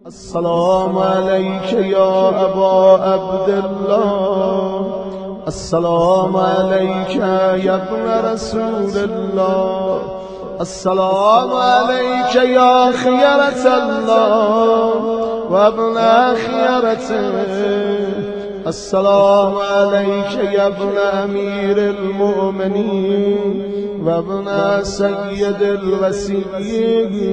السلام عليك يا أبا عبد الله، السلام عليك يا ابن رسول الله، السلام عليك يا خيرة الله وابن خيرته، السلام عليك يا ابن أمير المؤمنين وابن سيد الوسيين،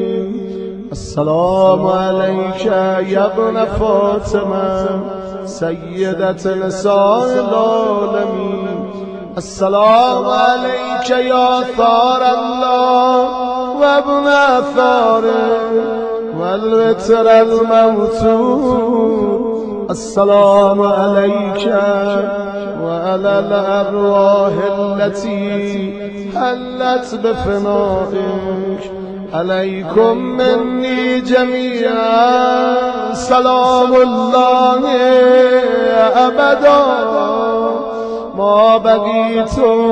السلام عليك يا ابن فاطمة سيدة نساء العالمين، السلام عليك يا ثار الله وابن ثاره والوتر الموتور، السلام عليك وعلى الأرواح التي حلت بفنائك، عليكم مني جميعا سلام الله أبدا ما بقيتم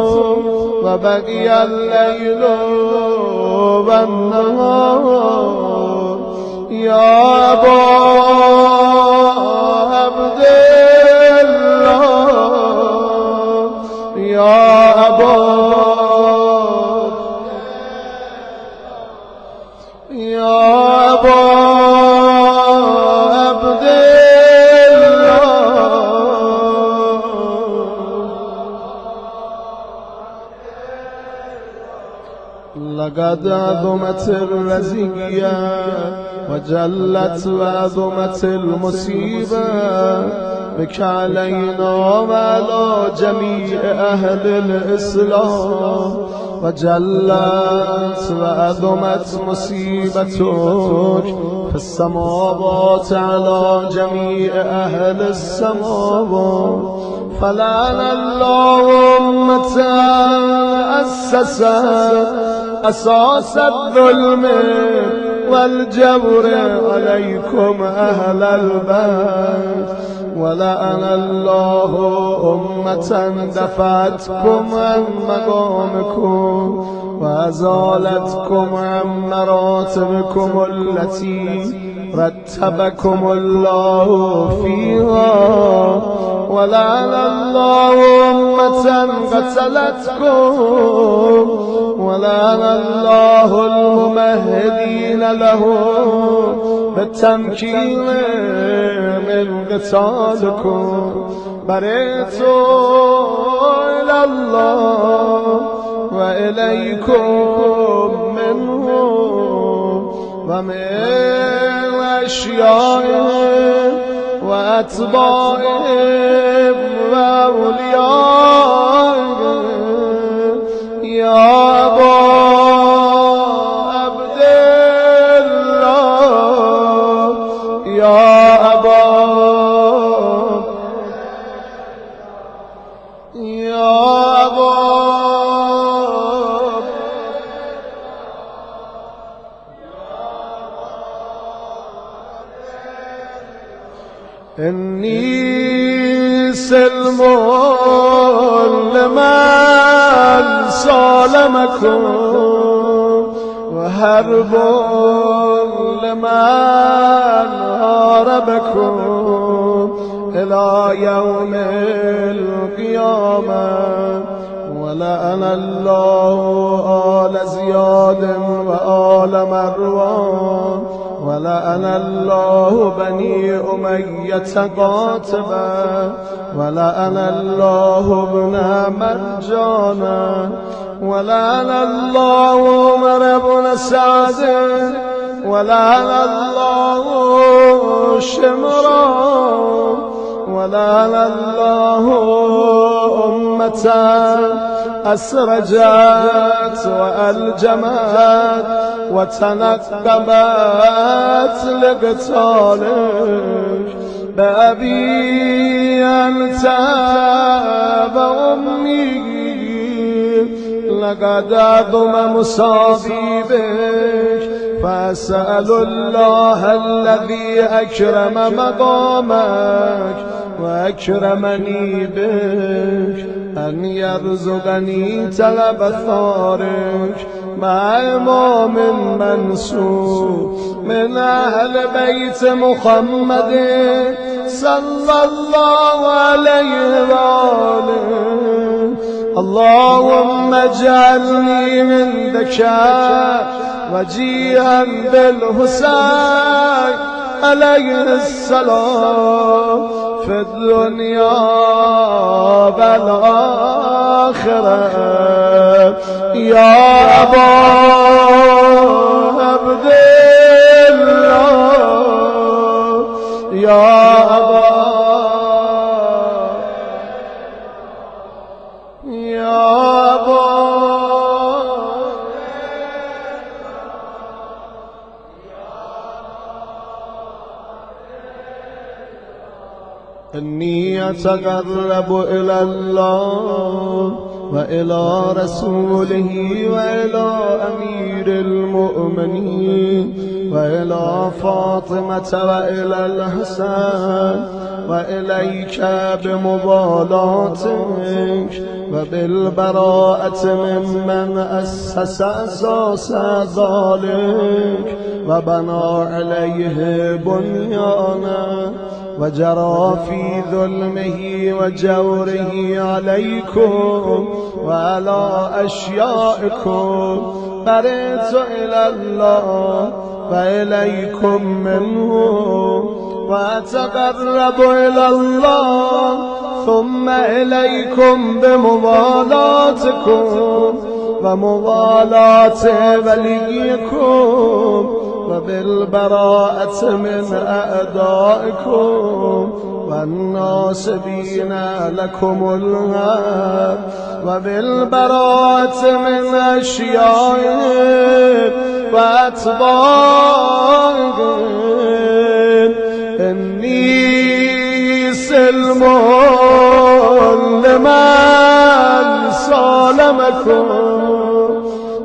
وبقي الليل والنهار، يا أبا عبد الله، يا أبا عبد الله، لقد عظمت الرزية وجلت وعظمت المصيبة بك علينا وعلى جميع أهل الإسلام، وجلت وعظمت مصيبتك في السماوات على جميع أهل السماوات، فلعن الله أمة أسست أساس الظلم والجور عليكم أهل البيت، ولعن الله أمة دفعتكم عن مقامكم وأزالتكم عن مراتبكم التي رتبكم الله فيها، ولعن الله أمة قتلتكم، ولعن الله الممهدين له بالتمكين من قتالكم، برئت إلى الله وإليكم منهم ومن أشيائهم وأتباعهم وأوليائهم، يا أبا عبد الله، يا أبا إني سلم لمن سالمكم وحرب لمن هاربكم إلى يوم القيامة، ولعن الله آل زياد وآل مروان، ولعن الله بني أمية قاتبا، ولعن الله ابن مرجانا، ولعن الله عمر بن سعد، ولعن الله شمرا، ولعن الله أمة أسرجت وألجمت وتنقبت لقتالك بأبي أنت وأمي، لقد عظم مصابي بك، فأسأل الله الذي أكرم مقامك وأكرمني بك أن يرزقني طلب ثارك مع إمام منصور من أهل بيت محمد صلى الله عليه وآله. اللهم اجعلني عندك وجيها بالحسين عليه السلام في الدنيا والآخرة. يا أبا عبد الله يا أبا إني أتقرب إلى الله وإلى رسوله وإلى أمير المؤمنين وإلى فاطمة وإلى الحسن وإليك بمبالاتك وبالبراءة ممن أسس أساس ذلك وبنى عليه بنيانا وجرى في ظلمه وجوره عليكم وعلى أشيائكم. برئت إلى الله وإليكم منه وأتقرب إلى الله ثم إليكم بموالاتكم وموالاة وليكم وبالبراءة من أعدائكم والناصبين لكم الهاد وبالبراءة من أشيائهم وأتباعهم. إني سلم لمن صالمكم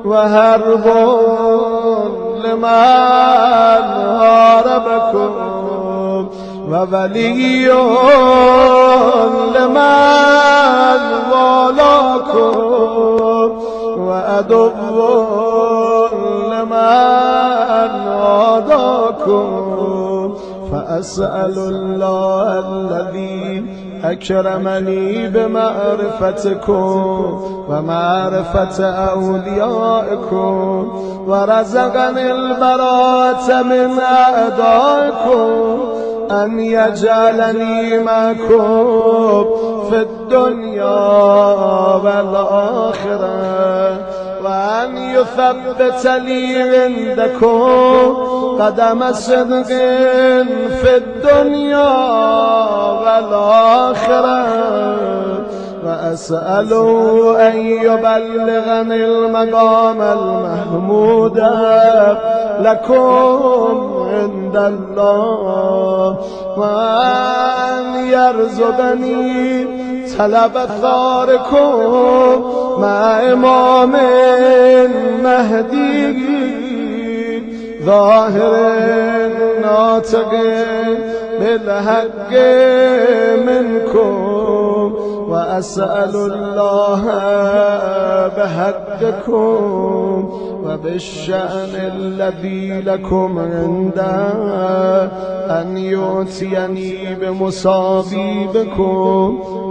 وهرب لمن هاربكم وولي لمن والاكم وعدو لمن عاداكم. فأسأل الله الذي أكرمني بمعرفتكم ومعرفة أوليائكم ورزقني البراءة من أعدائكم أن يجعلني معكم في الدنيا والآخرة وأن يثبت لي عندكم قدم صدق في الدنيا والآخرة. وأسأله أن يبلغني المقام المحمود لكم عند الله وأن يرزقني طلب ثاركم مع إمام مهدي ظاهر ناطق بالحق منكم. وأسأل الله بحقكم وبالشأن الذي لكم عنده أن يؤتيني بمصابيبكم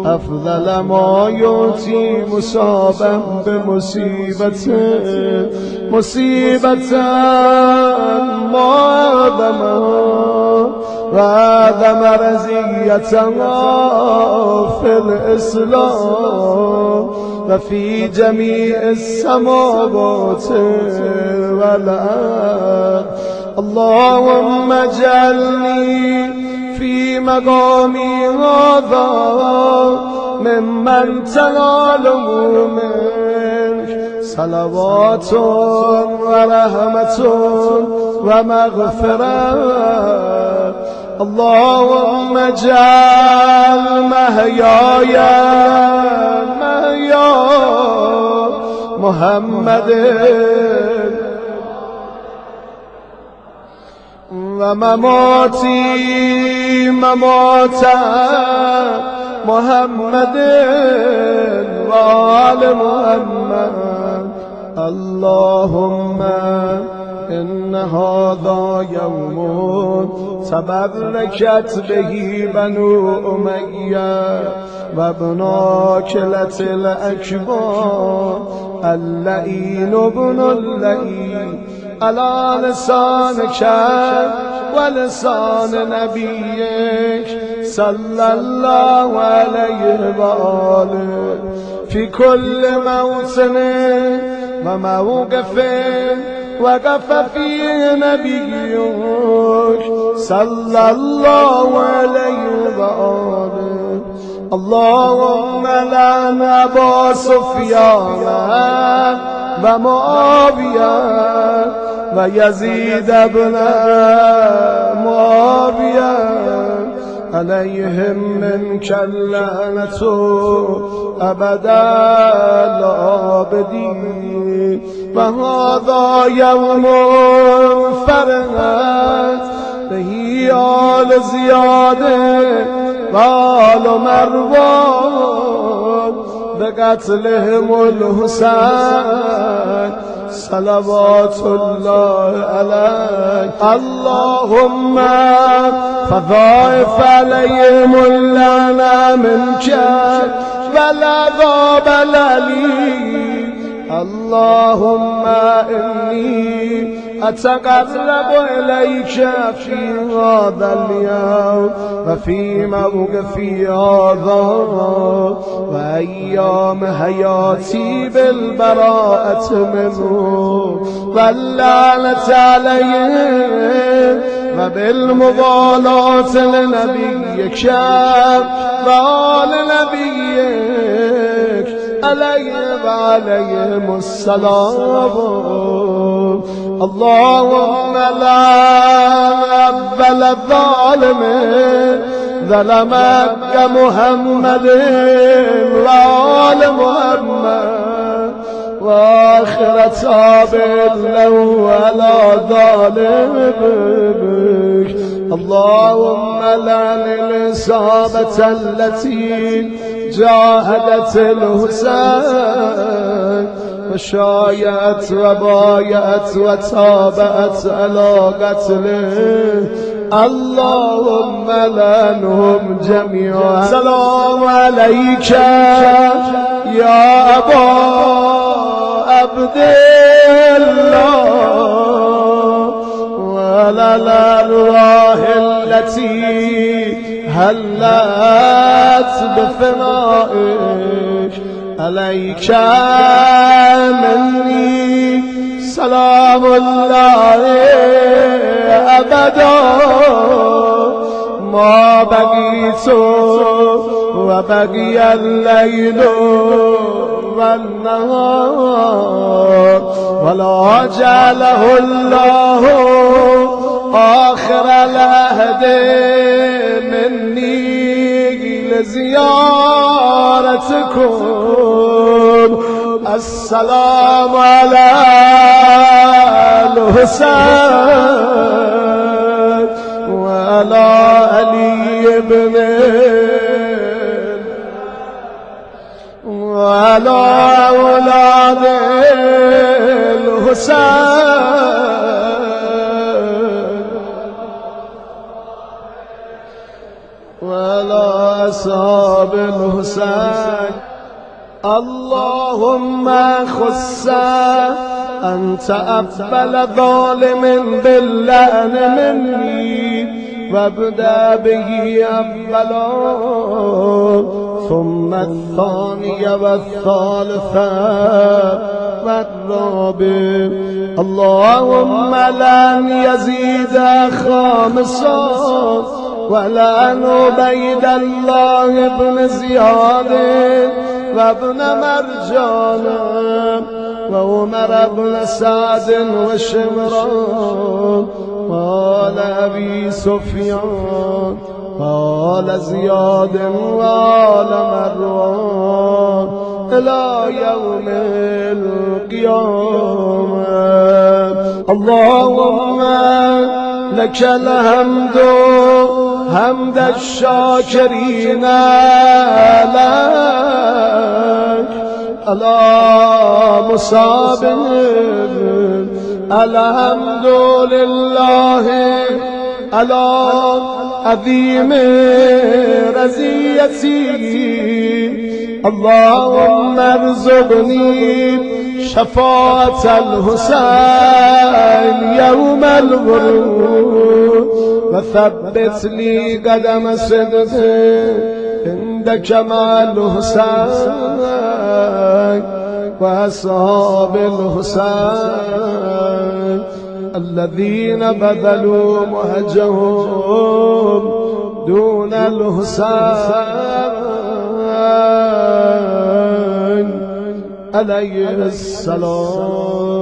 أفضل ما يؤتي مصابا بمصيبته مصيبة معظمة وعظم رزيتها في الإسلام وفي جميع السماوات والأرض. اللهم اجعلني في مقامي هذا ممن تناله منك صلوات ورحمة ومغفرة. اللهم اجعل محياي محيا محمد ومماتي ممات محمد وآل محمد. اللهم إن هذا يوم تبركت به بنو أمية وابن كلة الأكبر اللئين بن اللئين على لسانك ولسان نبيك صلى الله عليه وآله في كل موطن وموقف وقف فيه نبيك صلى الله عليه وآله. اللهم لعن أبا سفيان ومعاوية ويزيد بن معاوية عليهم منك اللعنة أبدا الآبدين. وهذا يوم فرحت به آل زياد وآل مروان بقتلهم الحسين صلوات الله عليه. اللهم فضاعف عليهم اللعنة منك والعذاب الأليم. اللهم إني أتقرب إليك في هذا اليوم وفي موقفي هذا وأيام حياتي بالبراءة منه واللعنة عليهم وبالمضالاة لنبيك وآل نبيك عليه وعليهم السلام. اللهم لعن أول الظالم ظلمك محمد وآل محمد وآخر تابع له على ظالمك. اللهم لعن الإصابة التي جاهدت الحسين وشايعت وبايعت وتابعت على قتله. اللهم لعنهم جميعا. السلام عليك يا أبا عبد الله وعلى الأرواح التي هلت بفنائك. عليك مني سلام الله أبدا ما بقيت وبقي الليل والنهار ولا جعله الله آخر العهد مني لزيارتكم. السلام على الحسين وعلى علي بن وعلى أولاد الحسين وعلى أصحاب الحسين. اللهم خص أنت أقبل ظالم باللعن مني وابدأ به أولا ثم الثاني والثالثة والرابع. اللهم لن يزيد خامسا ولعن عبيد الله بن زياد وابن مرجان وعمر بن سعد وشمران وآل أبي سفيان وآل زياد وآل مروان إلى يوم القيامة. اللهم لك الحمد حمد الشاكرين لك على مصاب الحمد لله على عظيم رزيتي اللهم ارزقني شفاعة الحسين يوم الورود وثبت لي قدم صدق عندك مع الحسين وأصحاب الحسين الذين بذلوا مهجهم دون الحسين عليه السلام.